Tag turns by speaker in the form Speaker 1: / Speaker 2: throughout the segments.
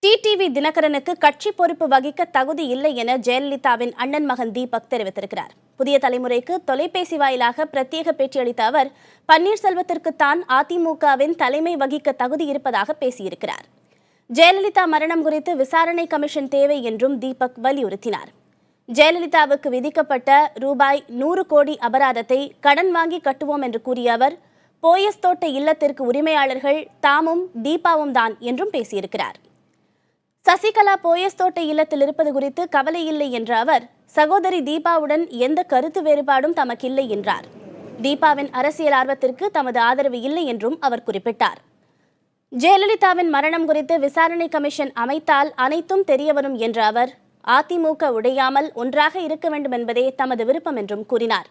Speaker 1: TTV தினகரனுக்கு கட்சி பொறுப்பு வகிக்க தகுதி இல்லை என ஜெயலலிதாவின் அண்ணன் மகன் தீபக் தெரிவித்திருக்கிறார். புதிய தலைமுறைக்கு தொலைபேசி வாயிலாக பிரத்யேக பேட்டியளித்த அவர், பன்னீர்செல்வத்திற்கு தான் அதிமுகவின் தலைமை வகிக்க தகுதி இருப்பதாக பேசியிருக்கிறார். ஜெயலலிதா மரணம் குறித்து விசாரணை கமிஷன் தேவை என்றும் தீபக் வலியுறுத்தினார். ஜெயலலிதாவுக்கு விதிக்கப்பட்ட ரூபாய் 100 கோடி அபராதத்தை கடன் வாங்கி கட்டுவோம் என்று கூறிய அவர், போயஸ் தோட்ட இல்லத்திற்கு உரிமையாளர்கள் தாமும் தீபாவும் தான் என்றும் பேசியிருக்கிறார். சசிகலா போயஸ் தோட்ட இல்லத்தில் இருப்பது குறித்து கவலை இல்லை என்ற அவர், சகோதரி தீபாவுடன் எந்த கருத்து வேறுபாடும் தமக்கில்லை என்றார். தீபாவின் அரசியல் ஆர்வத்திற்கு தமது ஆதரவு இல்லை என்றும் அவர் குறிப்பிட்டார். ஜெயலலிதாவின் மரணம் குறித்து விசாரணை கமிஷன் அமைத்தால் அனைத்தும் தெரியவரும் என்ற அவர், அதிமுக உடையாமல் ஒன்றாக இருக்க வேண்டும் என்பதே தமது விருப்பம் என்றும் கூறினார்.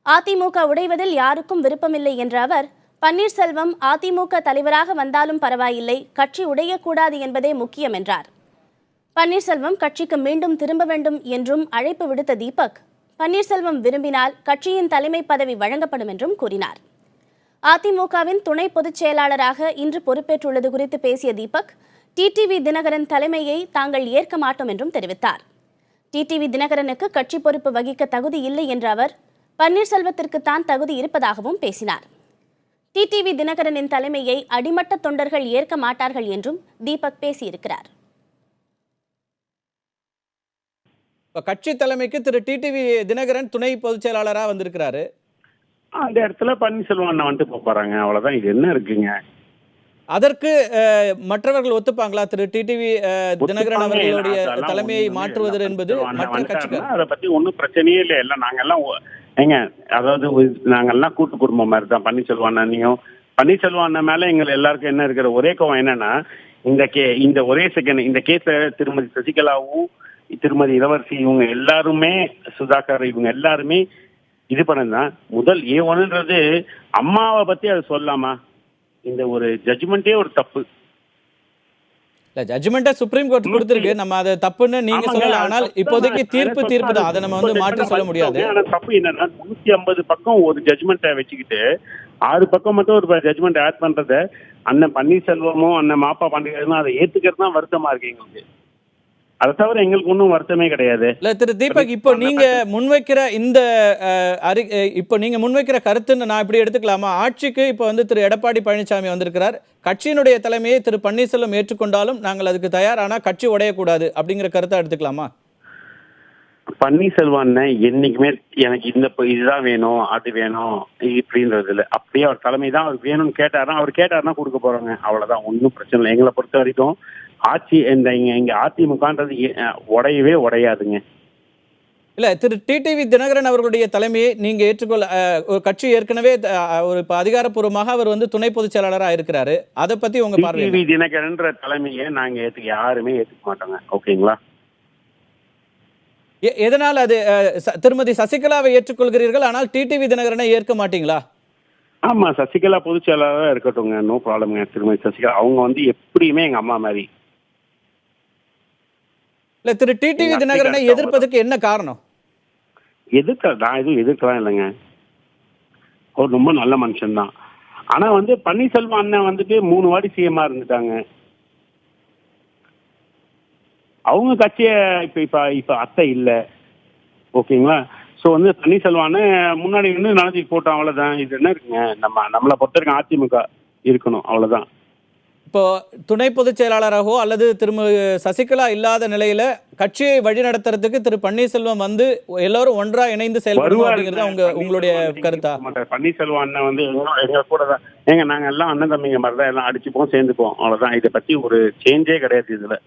Speaker 1: அதிமுக உடைவதில் யாருக்கும் விருப்பமில்லை என்ற அவர், பன்னீர்செல்வம் அதிமுக தலைவராக வந்தாலும் பரவாயில்லை, கட்சி உடையக்கூடாது என்பதே முக்கியம் என்றார். பன்னீர்செல்வம் கட்சிக்கு மீண்டும் திரும்ப வேண்டும் என்றும் அழைப்பு விடுத்த தீபக், பன்னீர்செல்வம் விரும்பினால் கட்சியின் தலைமை பதவி வழங்கப்படும் என்றும் கூறினார். அதிமுகவின் துணை பொதுச் செயலாளராக இன்று பொறுப்பேற்றுள்ளது குறித்து பேசிய தீபக், டிடிவி தினகரன் தலைமையை தாங்கள் ஏற்க மாட்டோம் என்றும் தெரிவித்தார். டிடிவி தினகரனுக்கு கட்சி பொறுப்பு வகிக்க தகுதி இல்லை என்ற அவர், பன்னீர்செல்வத்திற்கு தான் தகுதி இருப்பதாகவும் பேசினார். டிடிவி தினகரனின் தலைமையை அடிமட்ட தொண்டர்கள் ஏற்க மாட்டார்கள் என்றும் தீபக் பேசியிருக்கிறார்.
Speaker 2: கட்சி தலைமைக்கு திரு டிடிவி தினகரன் துணை பொதுச் செயலாளராக வந்திருக்கிறாரு.
Speaker 3: அந்த இடத்துல பன்னீர்செல்வம் அண்ணா வந்துட்டு போறாங்க, அவ்வளவுதான். இது என்ன இருக்குங்க?
Speaker 2: அதற்கு மற்றவர்கள் ஒத்துப்பாங்களா? திரு டிடிவி தினகரன் அவர்களுடைய தலைமையை மாற்றுவது என்பது மற்ற கட்சிகள்
Speaker 3: அதை பத்தி ஒன்றும் பிரச்சனையே இல்லை. எல்லாம் நாங்கெல்லாம் ஏங்க, அதாவது நாங்கெல்லாம் கூட்டு குடும்பம் மாதிரி தான். பன்னீர்செல்வம் அண்ணன் மேல எங்களை எல்லாருக்கும் என்ன இருக்கிற ஒரே கோவம் என்னன்னா, இந்த ஒரே செகண்ட் இந்த கேஸ்ல திருமதி சசிகலாவும் திருமதி இளவரசி இவங்க எல்லாருமே, சுதாகர் இவங்க எல்லாருமே இது பண்ணதுதான். முதல் A1ன்றது அம்மாவை பத்தி அது சொல்லாமா? இந்த ஒரு ஜட்ஜ்மெண்டே ஒரு தப்பு.
Speaker 2: ஜட்ஜ்மெண்ட்டை சுப்ரீம் கோர்ட் கொடுத்திருக்கு, நம்ம அதை தப்புன்னு நீங்க சொல்லலாம். ஆனால் இப்போதைக்கு தீர்ப்பு தான், அதை நம்ம மாற்றி சொல்ல முடியாது.
Speaker 3: ஆனா தப்பு என்னன்னா, 150 பக்கம் ஒரு ஜட்ஜ்மெண்ட்டை வச்சுக்கிட்டு 6 பக்கம் மட்டும் ஒரு ஜட்ஜ்மெண்ட் ஆட் பண்றத அண்ணன் பன்னீர்செல்வமோ அண்ணன் மாப்பா பாண்டியனும் அதை ஏத்துக்கிறது தான் வருத்தமா இருக்கு எங்களுக்கு. அதை தவிர எங்களுக்கு ஒன்றும் வருத்தமே கிடையாது.
Speaker 2: இல்ல திரு தீபக், இப்போ நீங்க முன்வைக்கிற கருத்துன்னு நான் இப்படி எடுத்துக்கலாமா? ஆட்சிக்கு இப்போ திரு எடப்பாடி பழனிசாமி வந்திருக்கிறார். கட்சியினுடைய தலைமையை திரு பன்னீர்செல்வம் ஏற்றுக்கொண்டாலும் நாங்கள் அதுக்கு தயார், ஆனா கட்சி உடையக்கூடாது அப்படிங்கிற கருத்தை எடுத்துக்கலாமா?
Speaker 3: பன்னீர்செல்வம் என்னைக்குமே எனக்கு இதுதான் வேணும் அது வேணும் இப்படின்றது இல்லை. அப்படியே அவர் தலைமை தான் அவர் வேணும்னு கேட்டாருன்னா கொடுக்க போறாங்க, அவ்வளவுதான். ஒன்றும் பிரச்சனை இல்லை. எங்களை பொறுத்த வரைக்கும் ஆட்சி இங்க அதிமுகன்றது உடையவே உடையாதுங்க.
Speaker 2: இல்ல திரு டிடிவி தினகரன் அவர்களுடைய தலைமையை நீங்க ஏற்றுக்கொள்ள, கட்சி ஏற்கனவே ஒரு அதிகாரப்பூர்வமாக அவர் துணை பொதுச் செயலாளராக இருக்கிறாரு, அதை பத்தி உங்க பார்வை?
Speaker 3: டிடிவி தினகரன்ற தலைமையை நாங்க யாருமே ஏற்றுக்க மாட்டோங்க. ஓகேங்களா?
Speaker 2: எதனால் அது திருமதி சசிகலாவை ஏற்றுக்கொள்கிறீர்கள், ஆனால் டிடிவி தினகரனை ஏற்க மாட்டீங்களா?
Speaker 3: ஆமா, சசிகலா பொதுச் செயலாளராக இருக்கட்டும்ங்க, நோ ப்ராப்ளம்ங்க. திருமதி சசிகலா அவங்க எப்படியுமே எங்க அம்மா மாதிரி.
Speaker 2: இல்ல திரு டிடிவி தினகரனை எதிர்ப்பதற்கு என்ன காரணம்?
Speaker 3: நான் எதுவும் எதிர்க்கலாம் இல்லைங்க. அவர் ரொம்ப நல்ல மனுஷன் தான். ஆனா பன்னீர்செல்வம் அண்ணன் 3 வாட்டி சிஎம்மா இருந்துட்டாங்க. அவங்க கட்சிய இப்ப அத்தை இல்ல. ஓகேங்களா? ஸோ பன்னீர்செல்வம் அண்ணன் முன்னாடி நடத்திட்டு போட்டோம், அவ்வளவுதான். இது என்ன இருக்குங்க? நம்மளை பொறுத்த வரைக்கும் அதிமுக இருக்கணும், அவ்வளவுதான்.
Speaker 2: இப்போ துணை பொதுச் செயலாளராகவோ அல்லது திருமதி சசிகலா இல்லாத நிலையில கட்சியை வழி நடத்துறதுக்கு திரு பன்னீர்செல்வம் எல்லாரும் ஒன்றா இணைந்து செயல்படுவோம் அப்படிங்கிறது உங்களுடைய கருத்தா?
Speaker 3: பன்னீர்செல்வம் அண்ணன் எங்க கூட தான் நாங்க எல்லாம் அண்ணன் தம்பிங்க மாதிரி தான், எல்லாம் அடிச்சுப்போம் சேர்ந்துப்போம், அவ்வளவுதான். இதை பத்தி ஒரு சேஞ்சே கிடையாது இதுல.